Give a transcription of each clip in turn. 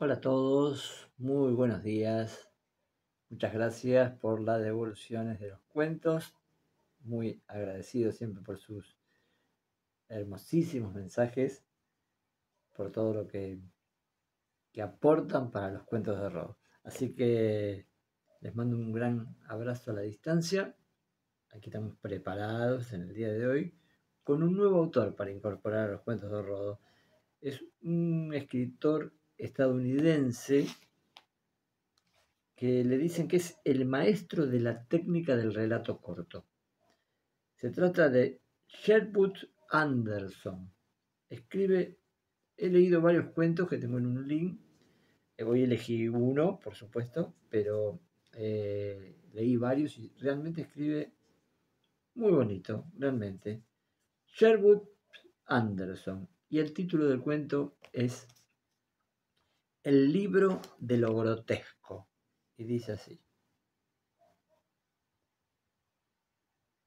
Hola a todos, muy buenos días. Muchas gracias por las devoluciones de los cuentos. Muy agradecido siempre por sus hermosísimos mensajes, por todo lo que aportan para los cuentos de horror. Así que les mando un gran abrazo a la distancia. Aquí estamos preparados en el día de hoy con un nuevo autor para incorporar a los cuentos de horror. Es un escritor estadounidense que le dicen que es el maestro de la técnica del relato corto. Se trata de Sherwood Anderson. He leído varios cuentos que tengo en un link. Hoy elegí uno, por supuesto, pero leí varios y realmente escribe muy bonito, realmente. Sherwood Anderson. Y el título del cuento es El libro de lo grotesco. Y dice así.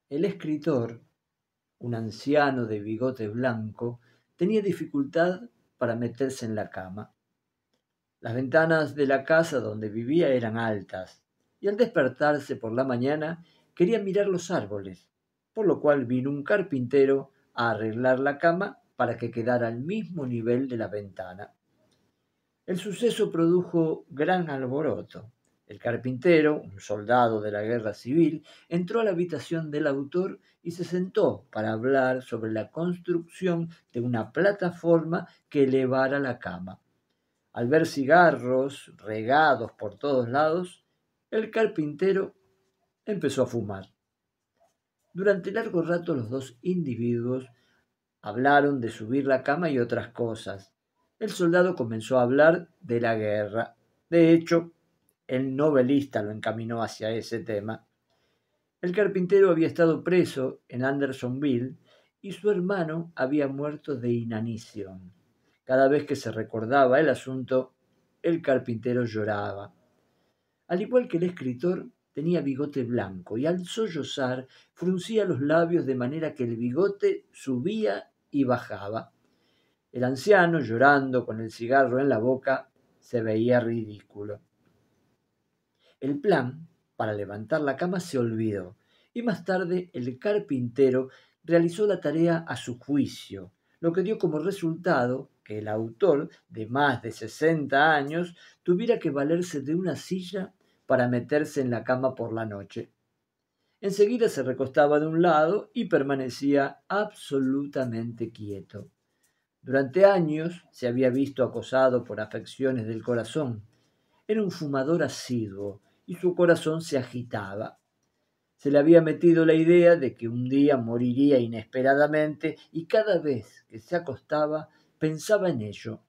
El escritor, un anciano de bigote blanco, tenía dificultad para meterse en la cama. Las ventanas de la casa donde vivía eran altas, y al despertarse por la mañana quería mirar los árboles, por lo cual vino un carpintero a arreglar la cama para que quedara al mismo nivel de la ventana. El suceso produjo gran alboroto. El carpintero, un soldado de la guerra civil, entró a la habitación del autor y se sentó para hablar sobre la construcción de una plataforma que elevara la cama. Al ver cigarros regados por todos lados, el carpintero empezó a fumar. Durante largo rato los dos individuos hablaron de subir la cama y otras cosas. El soldado comenzó a hablar de la guerra. De hecho, el novelista lo encaminó hacia ese tema. El carpintero había estado preso en Andersonville y su hermano había muerto de inanición. Cada vez que se recordaba el asunto, el carpintero lloraba. Al igual que el escritor, tenía bigote blanco y al sollozar fruncía los labios de manera que el bigote subía y bajaba. El anciano, llorando con el cigarro en la boca, se veía ridículo. El plan para levantar la cama se olvidó y más tarde el carpintero realizó la tarea a su juicio, lo que dio como resultado que el autor, de más de 60 años, tuviera que valerse de una silla para meterse en la cama por la noche. Enseguida se recostaba de un lado y permanecía absolutamente quieto. Durante años se había visto acosado por afecciones del corazón. Era un fumador asiduo y su corazón se agitaba. Se le había metido la idea de que un día moriría inesperadamente y cada vez que se acostaba pensaba en ello.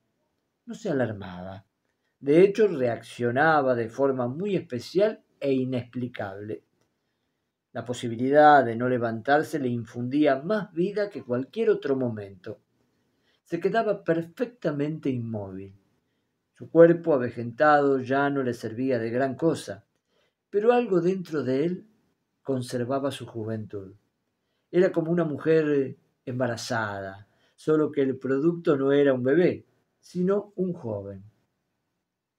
No se alarmaba. De hecho, reaccionaba de forma muy especial e inexplicable. La posibilidad de no levantarse le infundía más vida que cualquier otro momento. Se quedaba perfectamente inmóvil. Su cuerpo avejentado ya no le servía de gran cosa, pero algo dentro de él conservaba su juventud. Era como una mujer embarazada, solo que el producto no era un bebé, sino un joven.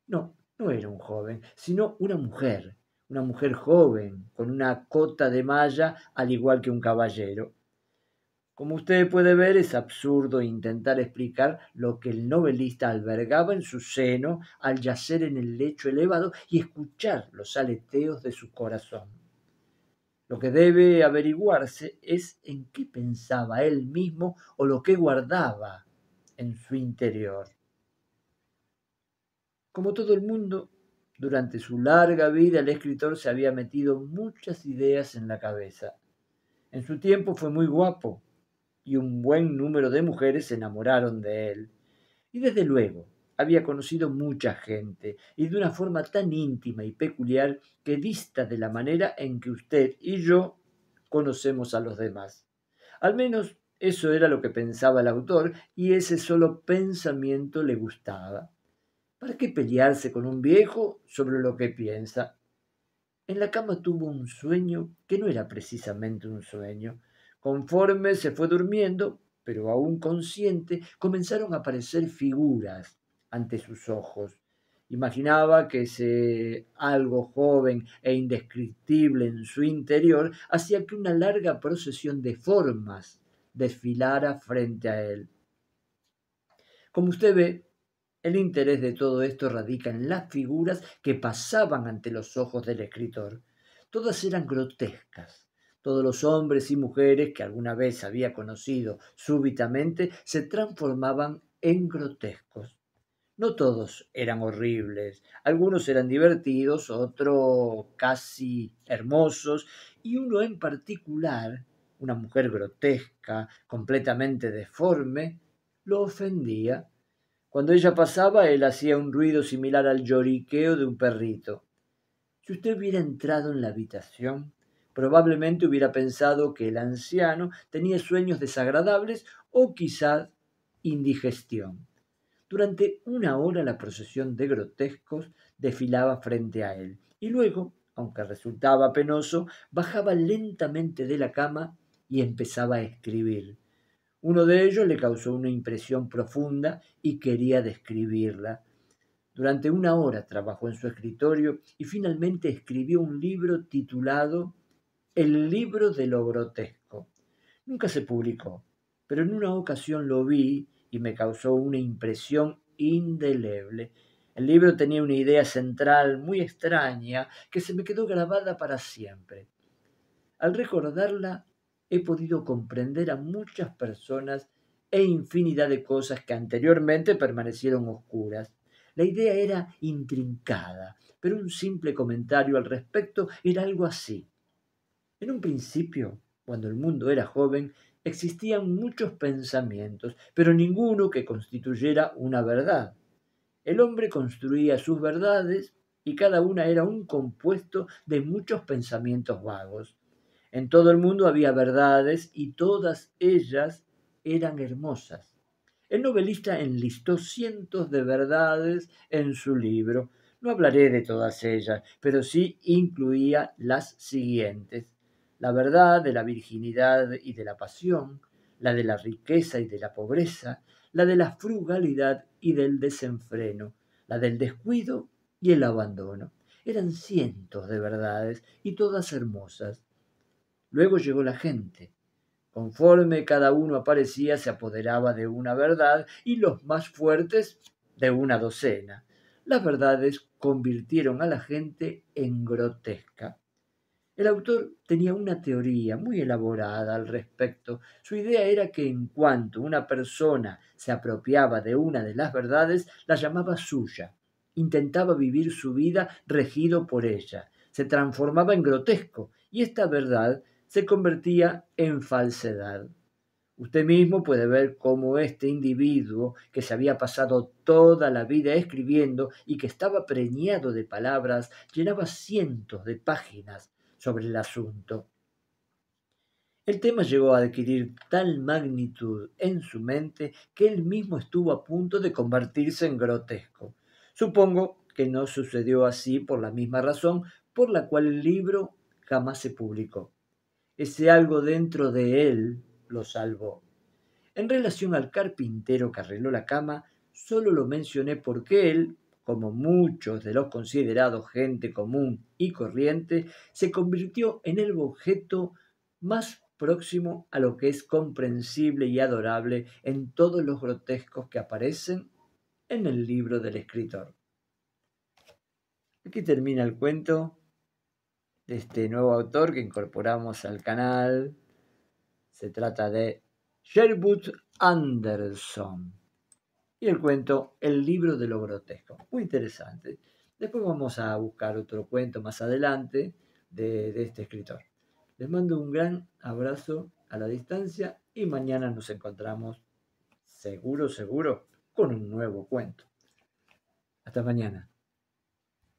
No, no era un joven, sino una mujer joven, con una cota de malla al igual que un caballero. Como usted puede ver, es absurdo intentar explicar lo que el novelista albergaba en su seno al yacer en el lecho elevado y escuchar los aleteos de su corazón. Lo que debe averiguarse es en qué pensaba él mismo o lo que guardaba en su interior. Como todo el mundo, durante su larga vida el escritor se había metido muchas ideas en la cabeza. En su tiempo fue muy guapo y un buen número de mujeres se enamoraron de él. Y desde luego, había conocido mucha gente y de una forma tan íntima y peculiar que dista de la manera en que usted y yo conocemos a los demás. Al menos eso era lo que pensaba el autor y ese solo pensamiento le gustaba. ¿Para qué pelearse con un viejo sobre lo que piensa? En la cama tuvo un sueño que no era precisamente un sueño. Conforme se fue durmiendo, pero aún consciente, comenzaron a aparecer figuras ante sus ojos. Imaginaba que ese algo joven e indescriptible en su interior hacía que una larga procesión de formas desfilara frente a él. Como usted ve, el interés de todo esto radica en las figuras que pasaban ante los ojos del escritor. Todas eran grotescas. Todos los hombres y mujeres que alguna vez había conocido súbitamente se transformaban en grotescos. No todos eran horribles, algunos eran divertidos, otros casi hermosos, y uno en particular, una mujer grotesca, completamente deforme, lo ofendía. Cuando ella pasaba, él hacía un ruido similar al lloriqueo de un perrito. Si usted hubiera entrado en la habitación, probablemente hubiera pensado que el anciano tenía sueños desagradables o quizás indigestión. Durante una hora la procesión de grotescos desfilaba frente a él y luego, aunque resultaba penoso, bajaba lentamente de la cama y empezaba a escribir. Uno de ellos le causó una impresión profunda y quería describirla. Durante una hora trabajó en su escritorio y finalmente escribió un libro titulado El libro de lo grotesco. Nunca se publicó, pero en una ocasión lo vi y me causó una impresión indeleble. El libro tenía una idea central muy extraña que se me quedó grabada para siempre. Al recordarla, he podido comprender a muchas personas e infinidad de cosas que anteriormente permanecieron oscuras. La idea era intrincada, pero un simple comentario al respecto era algo así. En un principio, cuando el mundo era joven, existían muchos pensamientos, pero ninguno que constituyera una verdad. El hombre construía sus verdades y cada una era un compuesto de muchos pensamientos vagos. En todo el mundo había verdades y todas ellas eran hermosas. El novelista enlistó cientos de verdades en su libro. No hablaré de todas ellas, pero sí incluía las siguientes: la verdad de la virginidad y de la pasión, la de la riqueza y de la pobreza, la de la frugalidad y del desenfreno, la del descuido y el abandono. Eran cientos de verdades y todas hermosas. Luego llegó la gente. Conforme cada uno aparecía, se apoderaba de una verdad y los más fuertes de una docena. Las verdades convirtieron a la gente en grotesca. El autor tenía una teoría muy elaborada al respecto. Su idea era que en cuanto una persona se apropiaba de una de las verdades, la llamaba suya. Intentaba vivir su vida regido por ella. Se transformaba en grotesco y esta verdad se convertía en falsedad. Usted mismo puede ver cómo este individuo, que se había pasado toda la vida escribiendo y que estaba preñado de palabras, llenaba cientos de páginas sobre el asunto. El tema llegó a adquirir tal magnitud en su mente que él mismo estuvo a punto de convertirse en grotesco. Supongo que no sucedió así por la misma razón por la cual el libro jamás se publicó. Ese algo dentro de él lo salvó. En relación al carpintero que arregló la cama, solo lo mencioné porque él, como muchos de los considerados gente común y corriente, se convirtió en el objeto más próximo a lo que es comprensible y adorable en todos los grotescos que aparecen en el libro del escritor. Aquí termina el cuento de este nuevo autor que incorporamos al canal. Se trata de Sherwood Anderson. Y el cuento El libro de lo grotesco. Muy interesante. Después vamos a buscar otro cuento más adelante de este escritor. Les mando un gran abrazo a la distancia y mañana nos encontramos seguro, con un nuevo cuento. Hasta mañana.